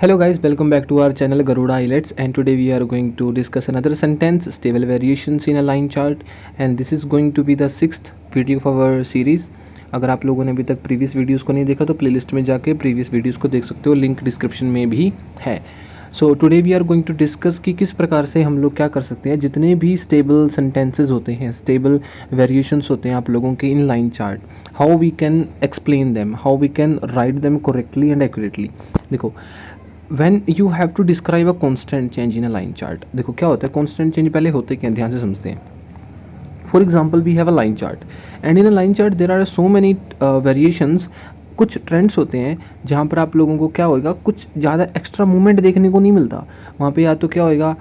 Hello guys, welcome back to our channel Garuda IELTS, and today we are going to discuss another sentence, stable variations in a line chart, and this is going to be the 6th video of our series. अगर आप लोगों ने अभी तक previous videos को नहीं देखा तो प्लेलिस्ट में जाके प्रीवियस वीडियोस को देख सकते हो, लिंक डिस्क्रिप्शन में भी है। So today we are going to discuss कि किस प्रकार से हम लोग क्या कर सकते हैं, जितने भी स्टेबल सेंटेंसेस होते हैं, स्टेबल वेरिएशंस होते हैं आप लोगों के इन line chart, how we can explain them, how we can write them correctly and accurately. देखो, when you have to describe a constant change in a line chart, देखो क्या होता है constant change, पहले होते क्या, ध्यान से समझते हैं। For example, we have a line chart and in a line chart there are so many variations। कुछ ट्रेंड्स होते हैं जहाँ पर आप लोगों को क्या होएगा, कुछ ज़्यादा एक्स्ट्रा मूवमेंट देखने को नहीं मिलता वहाँ पे। या तो क्या होएगा,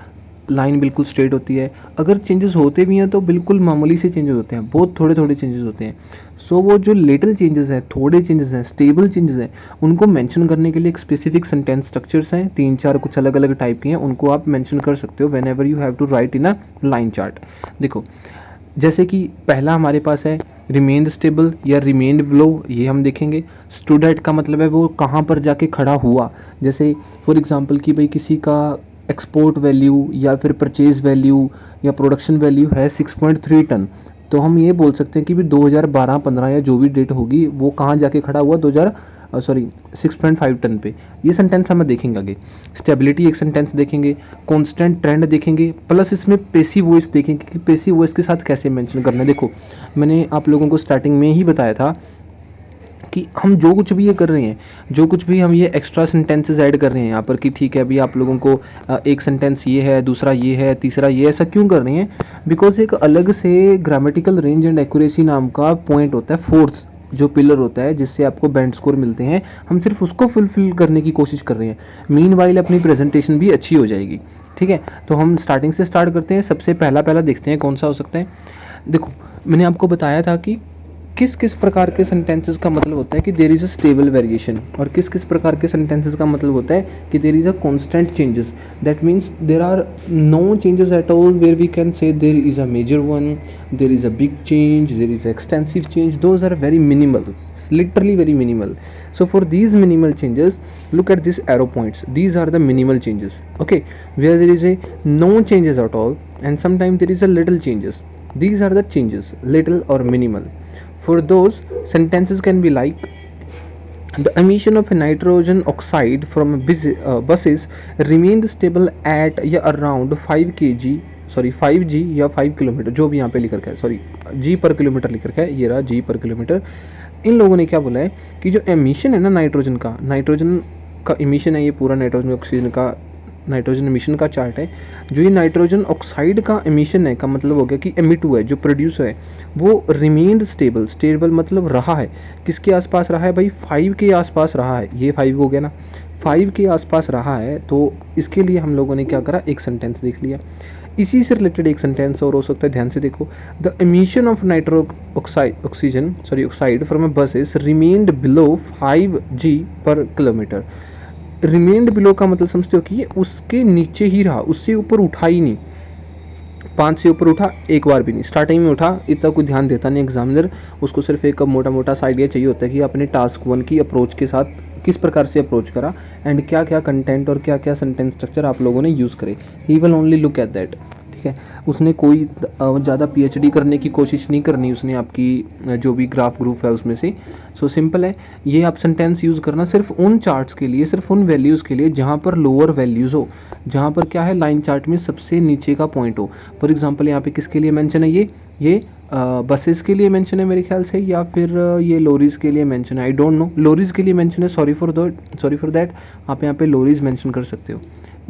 लाइन बिल्कुल स्ट्रेट होती है, अगर चेंजेस होते भी हैं तो बिल्कुल मामूली से चेंजेस होते हैं, बहुत थोड़े थोड़े चेंजेस होते हैं। सो वो जो लिटिल चेंजेस हैं, थोड़े चेंजेस हैं, स्टेबल चेंजेस हैं, उनको मेंशन करने के लिए एक स्पेसिफिक सेंटेंस स्ट्रक्चर्स हैं, 3-4 कुछ अलग अलग टाइप की हैं, उनको आप मेंशन कर सकते हो whenever you have to write in a line chart. देखो, जैसे कि पहला हमारे पास है रिमेन्ड स्टेबल या रिमेन्ड बिलो, ये हम देखेंगे। स्टूड एट का मतलब है वो कहाँ पर जाके खड़ा हुआ। जैसे फॉर एग्जांपल कि भाई किसी का एक्सपोर्ट वैल्यू या फिर परचेज वैल्यू या प्रोडक्शन वैल्यू है 6.3 टन, तो हम ये बोल सकते हैं कि भी 2012-15 या जो भी डेट होगी वो कहाँ जाके खड़ा हुआ, 6.5 टन पे। ये सेंटेंस हमें देखेंगे आगे। स्टेबिलिटी एक सेंटेंस देखेंगे, कांस्टेंट ट्रेंड देखेंगे, प्लस इसमें पेसिव वॉइस देखेंगे कि पेसिव वॉइस के साथ कैसे मेंशन करना है। देखो, मैंने आप लोगों को स्टार्टिंग में ही बताया था कि हम जो कुछ भी ये कर रहे हैं, जो कुछ भी हम ये एक्स्ट्रा सेंटेंसेस ऐड कर रहे हैं यहाँ पर कि ठीक है अभी आप लोगों को एक सेंटेंस ये है, दूसरा ये है, तीसरा ये, ऐसा क्यों कर रहे हैं? बिकॉज एक अलग से ग्रामेटिकल रेंज एंड एक्यूरेसी नाम का पॉइंट होता है, फोर्थ जो पिलर होता है जिससे आपको बैंड स्कोर मिलते हैं, हम सिर्फ उसको फुलफिल करने की कोशिश कर रहे हैं। मीनवाइल अपनी प्रेजेंटेशन भी अच्छी हो जाएगी। ठीक है, तो हम स्टार्टिंग से स्टार्ट करते हैं। सबसे पहला देखते हैं कौन सा हो सकता है। देखो, मैंने आपको बताया था कि किस किस प्रकार के सेंटेंसेस का मतलब होता है कि there is a stable variation, और किस किस प्रकार के सेंटेंसेस का मतलब होता है कि there is a constant changes. That means there are no changes at all where we can say there is a major one, there is a big change, there is a extensive change. Those are very minimal, literally very minimal. So for these minimal changes, look at this arrow points, these are the minimal changes, okay, where there is a no changes at all and sometimes there is a little changes. These are the changes, little or minimal. For those, sentences can be like, the emission of a nitrogen oxide from buses remained stable at या around 5 g या 5 kilometre, जो भी यहाँ पे लिख रखा है, sorry g पर किलोमीटर लिख रखा है, ये रहा g पर किलोमीटर। इन लोगों ने क्या बोला है कि जो एमिशन है ना नाइट्रोजन का एमिशन है, ये पूरा नाइट्रोजन ऑक्सीजन का नाइट्रोजन एमिशन का चार्ट है। जो ये नाइट्रोजन ऑक्साइड का एमिशन है का मतलब हो गया कि एमिट हुआ है, जो प्रोड्यूस है वो रिमेन्ड स्टेबल। स्टेबल मतलब रहा है, किसके आसपास रहा है भाई, 5 के आसपास रहा है। ये 5 हो गया ना, 5 के आसपास रहा है, तो इसके लिए हम लोगों ने क्या करा, एक सेंटेंस देख लिया। इसी से रिलेटेड एक सेंटेंस और हो सकता है, ध्यान से देखो। The emission of oxide from a buses remained below 5 g पर किलोमीटर। रिमेन्ड बिलो का मतलब समझते हो कि ये उसके नीचे ही रहा, उससे ऊपर उठा ही नहीं। 5 से ऊपर उठा एक बार भी नहीं, स्टार्टिंग में उठा, इतना कोई ध्यान देता नहीं एग्जामिनर, उसको सिर्फ एक मोटा मोटा सा आइडिया चाहिए होता है कि अपने टास्क 1 की अप्रोच के साथ किस प्रकार से अप्रोच करा एंड क्या क्या कंटेंट और क्या क्या सेंटेंस स्ट्रक्चर आप लोगों ने यूज़ करे। He will only look at that. ठीक है, उसने कोई ज़्यादा PhD करने की कोशिश नहीं करनी उसने आपकी जो भी ग्राफ ग्रुप है उसमें से। सो सिंपल है, ये आप सेंटेंस यूज़ करना सिर्फ उन चार्ट्स के लिए, सिर्फ उन वैल्यूज़ के लिए जहाँ पर लोअर वैल्यूज़ हो, जहाँ पर क्या है लाइन चार्ट में सबसे नीचे का पॉइंट हो। फॉर एग्जांपल यहाँ पे किसके लिए मेंशन है, ये बसेस के लिए मेंशन है मेरे ख्याल से, या फिर ये लोरीज के लिए मेंशन है, आई डोंट नो। लोरीज के लिए मेंशन है, सॉरी फॉर दैट। आप यहाँ पे लोरीज मेंशन कर सकते हो।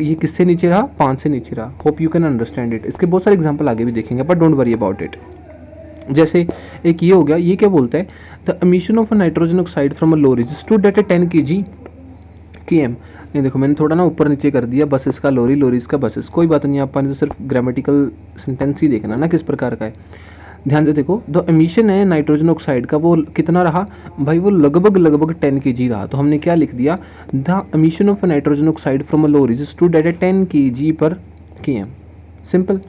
ये किससे नीचे रहा, 5 से नीचे रहा। Hope you can understand it. इसके बहुत सारे एग्जांपल आगे भी देखेंगे, but don't worry about it. जैसे एक ये हो गया, ये क्या बोलता है, the emission of a nitrogen oxide from a lorries stood at 10 kg/km। ये देखो, मैंने थोड़ा ना ऊपर नीचे कर दिया, बसेस का लोरीज का बसेस, कोई बात नहीं, अपन तो सिर्फ ग्रामेटिकल सेंटेंस ही देखना ना किस प्रकार का है। ध्यान से देखो, द एमिशन है नाइट्रोजन ऑक्साइड का, वो कितना रहा भाई, वो लगभग 10 kg रहा। तो हमने क्या लिख दिया, the emission of nitrogen oxide from a lorries stood at 10 kg/km। Simple,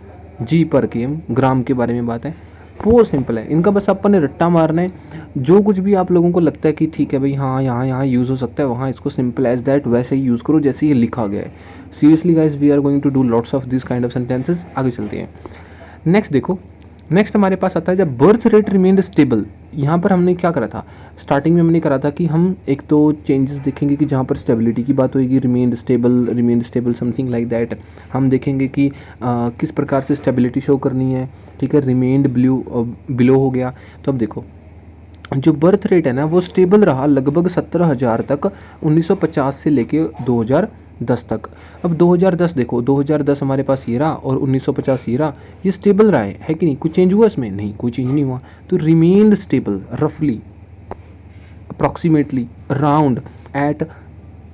g पर km, ग्राम के बारे में बात है, वो सिंपल है। इनका बस अपन ने रट्टा मारना है, जो कुछ भी आप लोगों को लगता है कि ठीक है भाई, हाँ यहाँ यहाँ यूज़ हो सकता है, वहाँ इसको सिंपल एज दैट वैसे ही यूज़ करो जैसे ये लिखा गया है। Seriously guys, we are going to do lots of this kind of sentences. आगे चलते हैं। नेक्स्ट देखो, नेक्स्ट हमारे पास आता है जब बर्थ रेट रिमेन्ड स्टेबल। यहाँ पर हमने क्या करा था, स्टार्टिंग में हमने करा था कि हम एक तो चेंजेस देखेंगे कि जहाँ पर स्टेबिलिटी की बात होगी, remained stable something like that. हम देखेंगे कि किस प्रकार से स्टेबिलिटी शो करनी है, ठीक है। रिमेन्ड बिलो हो गया। तो अब देखो, जो बर्थ रेट है ना वो स्टेबल रहा लगभग 17,000 तक 1950 से लेके 2010 तक। अब 2010 देखो, 2010 हमारे पास ये रहा और 1950 ये रहा, ये स्टेबल रहा है कि नहीं? कुछ चेंज हुआ इसमें? नहीं, कोई चेंज नहीं हुआ। तो रिमेन्ड स्टेबल रफली अप्रॉक्सीमेटली राउंड एट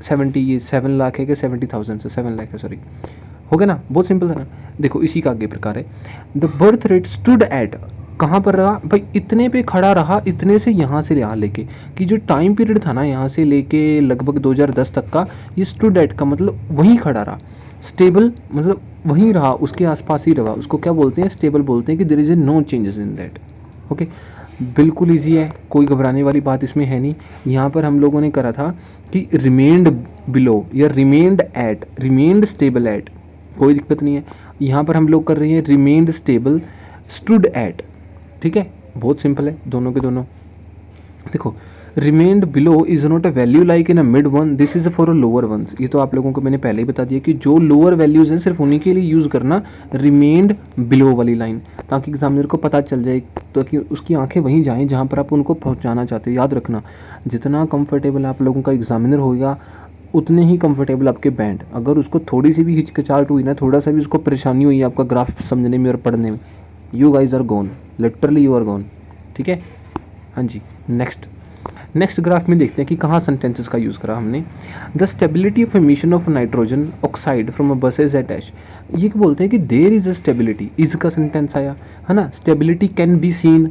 7 लाख है कि 70,000 से 7 लाख है, सॉरी, हो गया ना? बहुत सिंपल है ना। देखो इसी का आगे प्रकार है, the birth rate stood at, कहाँ पर रहा भाई? इतने पे खड़ा रहा, इतने से यहाँ से यहाँ लेके, कि जो टाइम पीरियड था ना यहाँ से लेके लगभग 2010 तक का, ये स्टूड एट का मतलब वहीं खड़ा रहा। स्टेबल मतलब वहीं रहा, उसके आसपास ही रहा। उसको क्या बोलते हैं? स्टेबल बोलते हैं कि there is a no changes in that. Okay, बिल्कुल ईजी है, कोई घबराने वाली बात इसमें है नहीं। यहाँ पर हम लोगों ने करा था कि रिमेन्ड बिलो या remained at, remained stable at, कोई दिक्कत नहीं है। यहाँ पर हम लोग कर रहे हैं रिमेन्ड स्टेबल स्टूड एट, ठीक है, बहुत सिंपल है दोनों के दोनों। देखो, remained below is not a value like in a mid one, this is for a lower ones. ये तो आप लोगों को मैंने पहले ही बता दिया कि जो लोअर वैल्यूज हैं सिर्फ उन्हीं के लिए यूज करना रिमेन्ड बिलो वाली लाइन, ताकि एग्जामिनर को पता चल जाए, ताकि उसकी आंखें वहीं जाएं जहां पर आप उनको पहुंचाना चाहते हो। याद रखना, जितना कंफर्टेबल आप लोगों का एग्जामिनर होगा उतने ही कंफर्टेबल आपके बैंड। अगर उसको थोड़ी सी भी हिचकिचाहट हुई ना, थोड़ा सा भी उसको परेशानी हुई आपका ग्राफ समझने में और पढ़ने में, you guys are gone, literally you are gone, ठीक है। हाँ जी, नेक्स्ट ग्राफ में देखते हैं कि कहाँ सेंटेंसेस का यूज़ करा हमने। The stability of emission of nitrogen oxide from a buses at dash. ये बोलते हैं कि there is a stability, is का सेंटेंस आया है ना। Stability can be seen,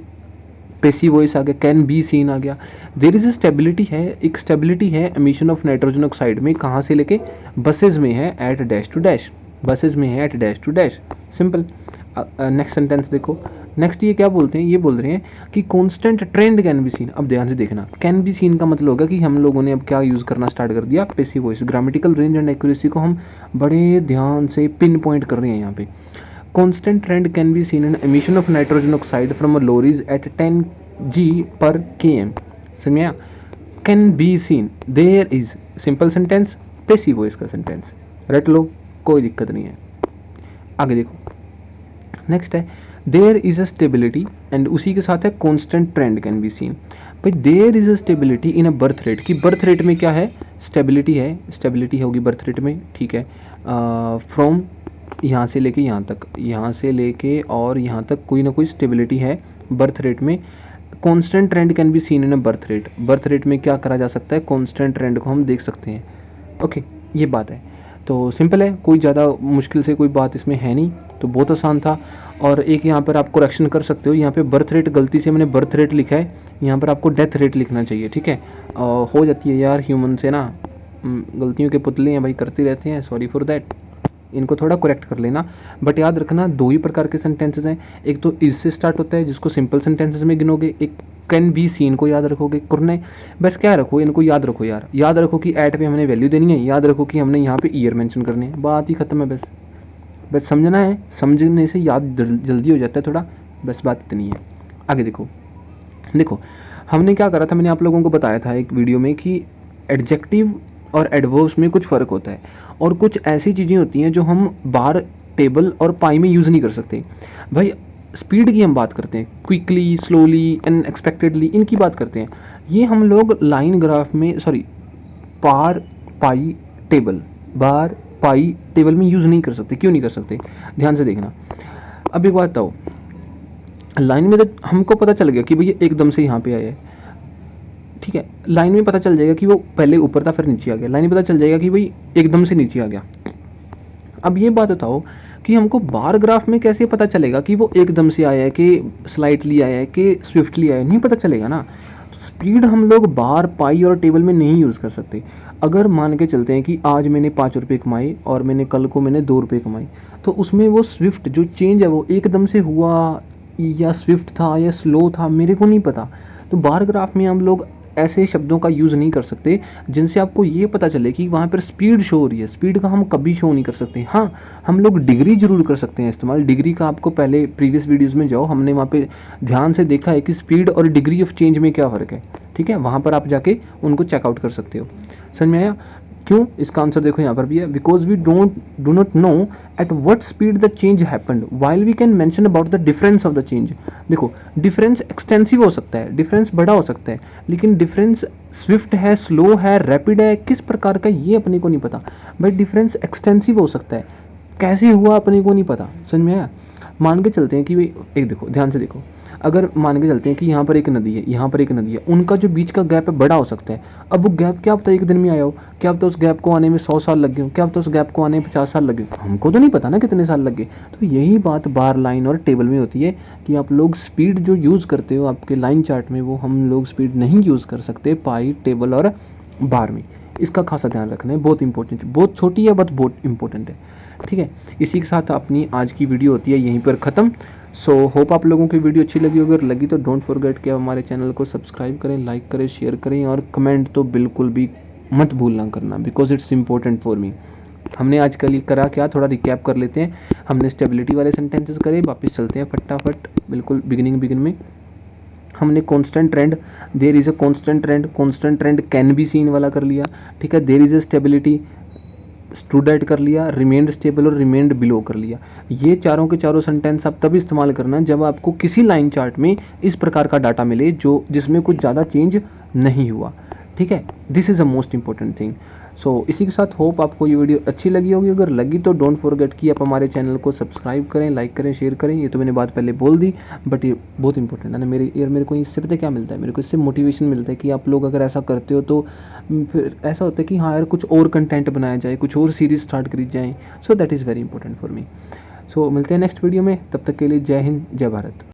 passive voice आ गया, कैन बी सीन आ गया। देयर इज अ स्टेबिलिटी है, एक स्टेबिलिटी है एमिशन ऑफ नाइट्रोजन ऑक्साइड में, कहाँ से लेके? बसेज में है, एट डैश टू डैश, बसेज में है at dash to dash, simple. Next sentence देखो, नेक्स्ट ये क्या बोलते हैं? ये बोल रहे हैं कि constant trend can be seen. अब ध्यान से देखना, कैन बी सीन का मतलब होगा कि हम लोगों ने अब क्या यूज़ करना स्टार्ट कर दिया? Passive voice. Grammatical range and accuracy को हम बड़े ध्यान से पिन पॉइंट कर रहे हैं यहाँ पे। Constant trend can be seen in emission of nitrogen oxide from a lorries at 10 G/km। समझ में आया? Can be seen, there is, simple sentence, passive voice का सेंटेंस, रट लो, कोई दिक्कत नहीं है। आगे देखो, नेक्स्ट है there is a stability and उसी के साथ है constant trend can be seen. भाई there is a stability in a birth rate, की बर्थ रेट में क्या है? स्टेबिलिटी है, स्टेबिलिटी होगी बर्थ रेट में, ठीक है। फ्रॉम यहाँ से लेके यहाँ तक, यहाँ से लेके और यहाँ तक कोई ना कोई स्टेबिलिटी है बर्थ रेट में। Constant trend can be seen in a birth rate, birth rate में क्या करा जा सकता है? कांस्टेंट ट्रेंड को हम देख सकते हैं। ओके, ये बात है, तो सिंपल है, कोई ज़्यादा मुश्किल से कोई बात इसमें है नहीं, तो बहुत आसान था। और एक यहाँ पर आप करेक्शन कर सकते हो, यहाँ पे बर्थ रेट गलती से मैंने बर्थ रेट लिखा है, यहाँ पर आपको डेथ रेट लिखना चाहिए, ठीक है। हो जाती है यार ह्यूमन से ना, गलतियों के पुतले हैं भाई, करते रहते हैं, सॉरी फॉर दैट, इनको थोड़ा करेक्ट कर लेना। बट याद रखना, दो ही प्रकार के सेंटेंसेस हैं, एक तो इज से स्टार्ट होता है जिसको सिंपल सेंटेंसेस में गिनोगे, एक कैन बी सीन को याद रखोगे करने। बस क्या रखो, इनको याद रखो यार, याद रखो कि एट पे हमने वैल्यू देनी है, याद रखो कि हमने यहाँ पे ईयर मेंशन करने हैं, बात ही खत्म है। बस समझना है, समझने से याद जल्दी हो जाता है थोड़ा, बस बात इतनी है। आगे देखो हमने क्या करा था, मैंने आप लोगों को बताया था एक वीडियो में कि एडजेक्टिव और एडवर्ब्स में कुछ फ़र्क होता है, और कुछ ऐसी चीज़ें होती हैं जो हम बार, टेबल और पाई में यूज़ नहीं कर सकते। भाई स्पीड की हम बात करते हैं, क्विकली, स्लोली, अनएक्सपेक्टेडली, इनकी बात करते हैं। ये हम लोग लाइन ग्राफ में, सॉरी, बार, पाई, टेबल, बार, पाई, टेबल में यूज़ नहीं कर सकते। क्यों नहीं कर सकते? ध्यान से देखना। अब एक बात बताओ, लाइन में तो हमको पता चल गया कि भैया एकदम से यहाँ पे आया है, ठीक है, लाइन में पता चल जाएगा कि वो पहले ऊपर था फिर नीचे आ गया, लाइन में पता चल जाएगा कि भाई एकदम से नीचे आ गया। अब ये बात बताओ कि हमको बार ग्राफ में कैसे पता चलेगा कि वो एकदम से आया है कि स्लाइटली आया है कि स्विफ्टली आया है? नहीं पता चलेगा ना। स्पीड हम लोग बार, पाई और टेबल में नहीं यूज़ कर सकते। अगर मान के चलते हैं कि आज मैंने 5 रुपये कमाए और मैंने कल को मैंने 2 रुपये कमाए, तो उसमें वो स्विफ्ट जो चेंज है वो एकदम से हुआ या स्विफ्ट था या स्लो था, मेरे को नहीं पता। तो बार ग्राफ में हम लोग ऐसे शब्दों का यूज़ नहीं कर सकते जिनसे आपको ये पता चले कि वहाँ पर स्पीड शो हो रही है। स्पीड का हम कभी शो नहीं कर सकते। हाँ, हम लोग डिग्री जरूर कर सकते हैं इस्तेमाल। डिग्री का आपको पहले प्रीवियस वीडियोस में जाओ, हमने वहाँ पे ध्यान से देखा है कि स्पीड और डिग्री ऑफ चेंज में क्या फ़र्क है। ठीक है, वहाँ पर आप जाके उनको चेकआउट कर सकते हो। समझ में आया? क्यों? इसका आंसर देखो यहाँ पर भी है, because we do not know at what speed the change happened while we can mention about the difference of the change. देखो, डिफरेंस एक्सटेंसिव हो सकता है, डिफरेंस बड़ा हो सकता है, लेकिन डिफरेंस स्विफ्ट है, स्लो है, रैपिड है, किस प्रकार का ये अपने को नहीं पता। बट डिफरेंस एक्सटेंसिव हो सकता है, कैसे हुआ अपने को नहीं पता। समझ में आया? मान के चलते हैं कि एक देखो, ध्यान से देखो, अगर मान के चलते हैं कि यहाँ पर एक नदी है, यहाँ पर एक नदी है, उनका जो बीच का गैप है बड़ा हो सकता है। अब वो गैप क्या पता एक दिन में आया हो, क्या पता उस गैप को आने में 100 साल लग गए हो, क्या पता उस गैप को आने में 50 साल लगे, हमको तो नहीं पता ना कितने साल लग गए। तो यही बात बार, लाइन और टेबल में होती है कि आप लोग स्पीड जो यूज़ करते हो आपके लाइन चार्ट में, वो हम लोग स्पीड नहीं यूज़ कर सकते पाई, टेबल और बार में। इसका खासा ध्यान रखना है, बहुत इंपॉर्टेंट, बहुत छोटी है बट बहुत इंपॉर्टेंट है। ठीक है, इसी के साथ अपनी आज की वीडियो होती है यहीं पर ख़त्म। सो होप आप लोगों की वीडियो अच्छी लगी। अगर लगी तो डोंट फॉरगेट कि हमारे चैनल को सब्सक्राइब करें, लाइक करें, शेयर करें और कमेंट तो बिल्कुल भी मत भूलना करना, बिकॉज इट्स इंपॉर्टेंट फॉर मी। हमने आज कल करा क्या, थोड़ा रिकैप कर लेते हैं। हमने स्टेबिलिटी वाले सेंटेंसेस करे, वापस चलते हैं फटाफट बिल्कुल बिगिन में। हमने constant trend, there is a constant trend can be seen वाला कर लिया। ठीक है, there is a stability, stood at कर लिया, रिमेंड स्टेबल और रिमेंड बिलो कर लिया। ये चारों के चारों सेंटेंस आप तब इस्तेमाल करना जब आपको किसी लाइन चार्ट में इस प्रकार का डाटा मिले जो जिसमें कुछ ज़्यादा चेंज नहीं हुआ। ठीक है, this is a most important thing. So इसी के साथ होप आपको ये वीडियो अच्छी लगी होगी। अगर लगी तो डोंट फॉरगेट कि आप हमारे चैनल को सब्सक्राइब करें, लाइक करें, शेयर करें। ये तो मैंने बात पहले बोल दी, बट ये बहुत इंपॉर्टेंट है ना मेरे को इससे पता क्या मिलता है, मेरे को इससे मोटिवेशन मिलता है कि आप लोग अगर ऐसा करते हो तो फिर ऐसा होता है कि हाँ यार, कुछ और कंटेंट बनाया जाए, कुछ और सीरीज स्टार्ट करी जाए। So that is very important for me. So मिलते हैं नेक्स्ट वीडियो में, तब तक के लिए जय हिंद, जय भारत।